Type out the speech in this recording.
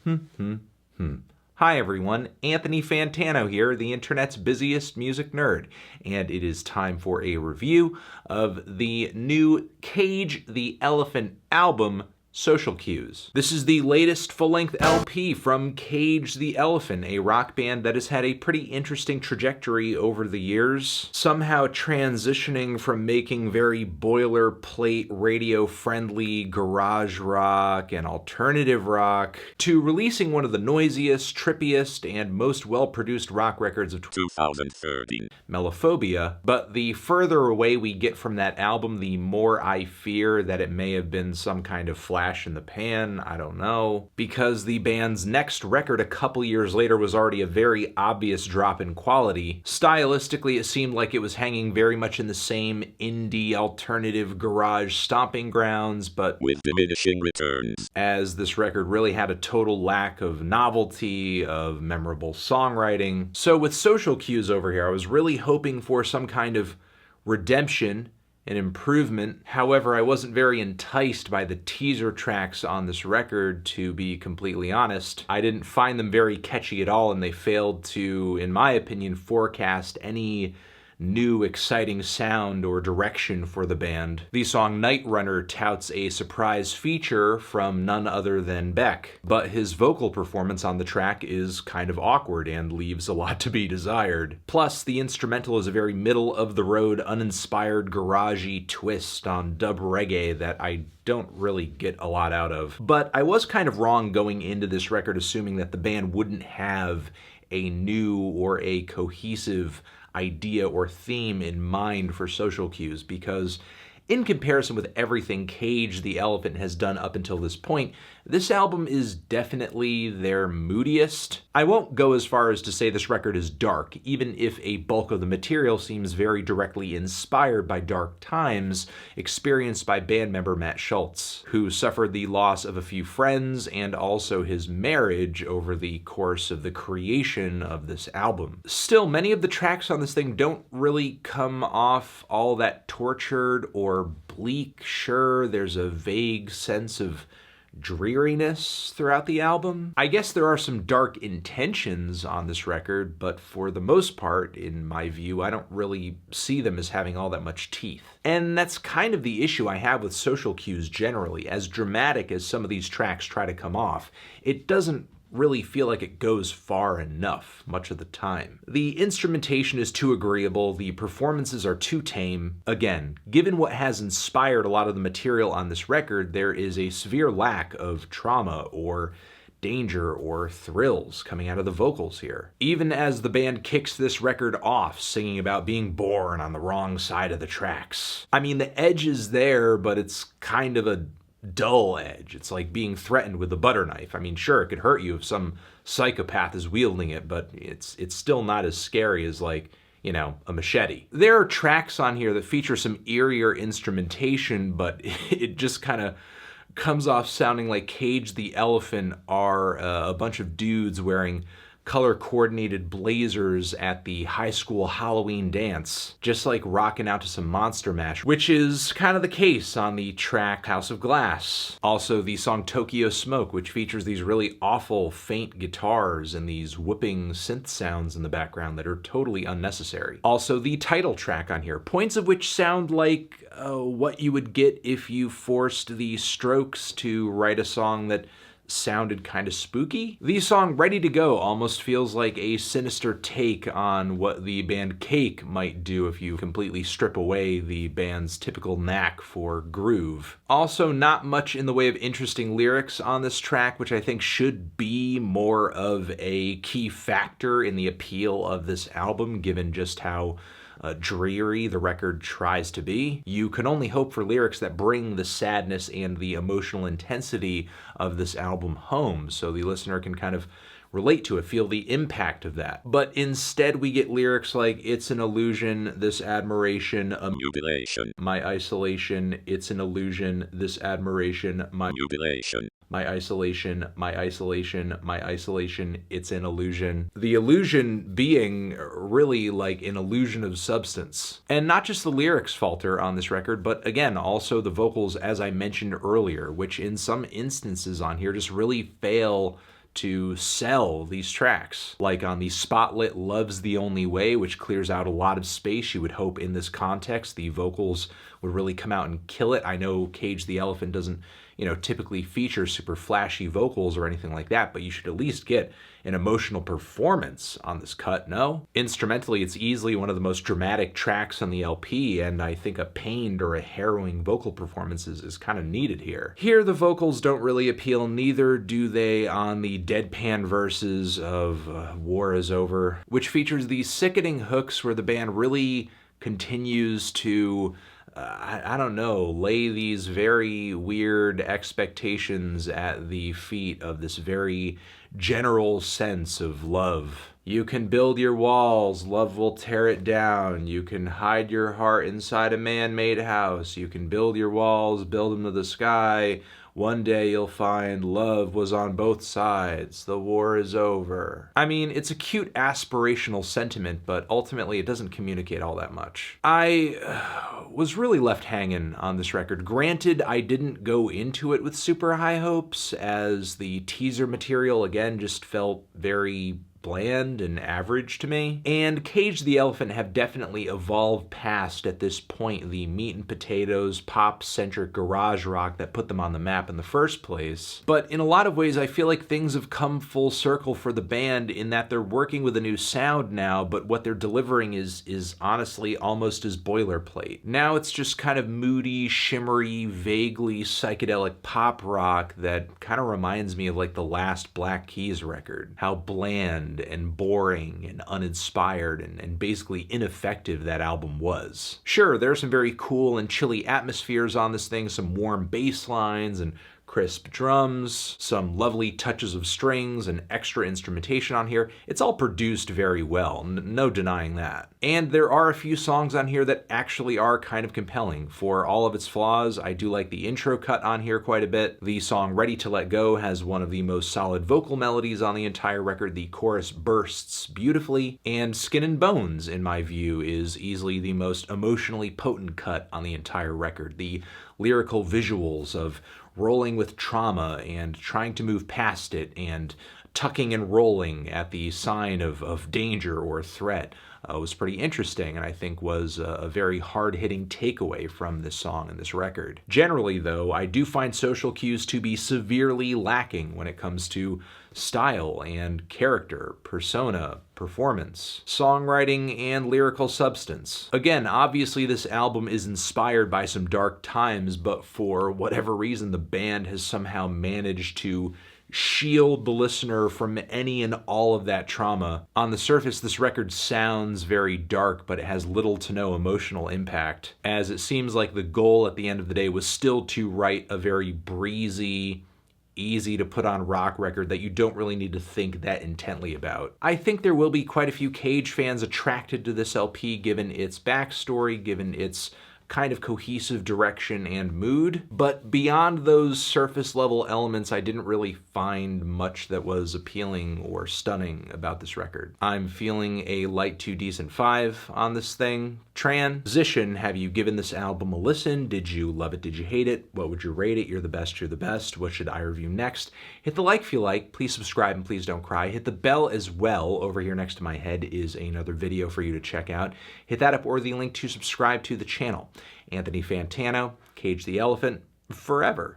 Hi everyone, Anthony Fantano here, the internet's busiest music nerd, and it is time for a review of the new Cage the Elephant album, Social Cues. This is the latest full-length LP from Cage the Elephant, a rock band that has had a pretty interesting trajectory over the years, somehow transitioning from making very boilerplate, radio-friendly garage rock and alternative rock to releasing one of the noisiest, trippiest, and most well-produced rock records of 2013, Mellophobia. But the further away we get from that album, the more I fear that it may have been some kind of flash in the pan, I don't know, because the band's next record a couple years later was already a very obvious drop in quality. Stylistically, it seemed like it was hanging very much in the same indie alternative garage stomping grounds, but with diminishing returns, as this record really had a total lack of novelty, of memorable songwriting. So with Social Cues over here, I was really hoping for some kind of redemption, an improvement. However, I wasn't very enticed by the teaser tracks on this record, to be completely honest. I didn't find them very catchy at all, and they failed to, in my opinion, forecast any new exciting sound or direction for the band. The song Night Runner touts a surprise feature from none other than Beck, but his vocal performance on the track is kind of awkward and leaves a lot to be desired. Plus, the instrumental is a very middle-of-the-road, uninspired, garagey twist on dub reggae that I don't really get a lot out of. But I was kind of wrong going into this record assuming that the band wouldn't have a new or a cohesive idea or theme in mind for Social Cues, because in comparison with everything Cage the Elephant has done up until this point, this album is definitely their moodiest. I won't go as far as to say this record is dark, even if a bulk of the material seems very directly inspired by dark times experienced by band member Matt Schultz, who suffered the loss of a few friends and also his marriage over the course of the creation of this album. Still, many of the tracks on this thing don't really come off all that tortured or bleak. Sure, there's a vague sense of dreariness throughout the album. I guess there are some dark intentions on this record, but for the most part, in my view, I don't really see them as having all that much teeth. And that's kind of the issue I have with Social Cues generally. As dramatic as some of these tracks try to come off, it doesn't really feel like it goes far enough much of the time. The instrumentation is too agreeable, the performances are too tame. Again, given what has inspired a lot of the material on this record, there is a severe lack of trauma or danger or thrills coming out of the vocals here. Even as the band kicks this record off, singing about being born on the wrong side of the tracks. I mean, the edge is there, but it's kind of a dull edge. It's like being threatened with a butter knife. I mean, sure, it could hurt you if some psychopath is wielding it, but it's still not as scary as, like, you know, a machete. There are tracks on here that feature some eerier instrumentation, but it just kind of comes off sounding like Cage the Elephant are a bunch of dudes wearing color-coordinated blazers at the high school Halloween dance, just like rocking out to some Monster Mash, which is kind of the case on the track House of Glass. Also, the song Tokyo Smoke, which features these really awful faint guitars and these whooping synth sounds in the background that are totally unnecessary. Also, the title track on here, points of which sound like what you would get if you forced the Strokes to write a song that sounded kind of spooky. The song Ready to Go almost feels like a sinister take on what the band Cake might do if you completely strip away the band's typical knack for groove. Also, not much in the way of interesting lyrics on this track, which I think should be more of a key factor in the appeal of this album, given just how dreary the record tries to be. You can only hope for lyrics that bring the sadness and the emotional intensity of this album home, so the listener can kind of relate to it, feel the impact of that. But instead we get lyrics like, it's an illusion, this admiration, mutilation, my isolation, it's an illusion, this admiration, my mutilation, my isolation, my isolation, my isolation, it's an illusion. The illusion being really like an illusion of substance. And not just the lyrics falter on this record, but again, also the vocals, as I mentioned earlier, which in some instances on here just really fail to sell these tracks. Like on the spotlit Love's the Only Way, which clears out a lot of space. You would hope in this context the vocals would really come out and kill it. I know Cage the Elephant doesn't, typically feature super flashy vocals or anything like that, but you should at least get an emotional performance on this cut, no? Instrumentally, it's easily one of the most dramatic tracks on the LP, and I think a pained or a harrowing vocal performance is kind of needed here. Here, the vocals don't really appeal, neither do they on the deadpan verses of War Is Over, which features these sickening hooks where the band really continues to I don't know, lay these very weird expectations at the feet of this very general sense of love. You can build your walls, love will tear it down. You can hide your heart inside a man-made house. You can build your walls, build them to the sky. One day you'll find love was on both sides. The war is over. I mean, it's a cute aspirational sentiment, but ultimately it doesn't communicate all that much. I was really left hanging on this record. Granted, I didn't go into it with super high hopes, as the teaser material, again, just felt very bland and average to me. And Cage the Elephant have definitely evolved past, at this point, the meat and potatoes, pop-centric garage rock that put them on the map in the first place. But in a lot of ways, I feel like things have come full circle for the band in that they're working with a new sound now, but what they're delivering is honestly almost as boilerplate. Now it's just kind of moody, shimmery, vaguely psychedelic pop rock that kind of reminds me of like the last Black Keys record. How bland and boring and uninspired and basically ineffective that album was. Sure, there are some very cool and chilly atmospheres on this thing, some warm bass lines and crisp drums, some lovely touches of strings and extra instrumentation on here. It's all produced very well, no denying that. And there are a few songs on here that actually are kind of compelling. For all of its flaws, I do like the intro cut on here quite a bit. The song Ready to Let Go has one of the most solid vocal melodies on the entire record. The chorus bursts beautifully, and Skin and Bones, in my view, is easily the most emotionally potent cut on the entire record. The lyrical visuals of rolling with trauma and trying to move past it and tucking and rolling at the sign of danger or threat was pretty interesting, and I think was a very hard-hitting takeaway from this song and this record. Generally, though, I do find Social Cues to be severely lacking when it comes to style and character, persona, performance, songwriting, and lyrical substance. Again, obviously this album is inspired by some dark times, but for whatever reason the band has somehow managed to shield the listener from any and all of that trauma. On the surface, this record sounds very dark, but it has little to no emotional impact, as it seems like the goal at the end of the day was still to write a very breezy, easy to put on rock record that you don't really need to think that intently about. I think there will be quite a few Cage fans attracted to this LP given its backstory, given its kind of cohesive direction and mood, but beyond those surface level elements, I didn't really find much that was appealing or stunning about this record. I'm feeling a light to decent 5 on this thing. Transition, have you given this album a listen? Did you love it? Did you hate it? What would you rate it? You're the best, you're the best. What should I review next? Hit the like if you like, please subscribe and please don't cry. Hit the bell as well. Over here next to my head is another video for you to check out. Hit that up or the link to subscribe to the channel. Anthony Fantano, Cage the Elephant, forever.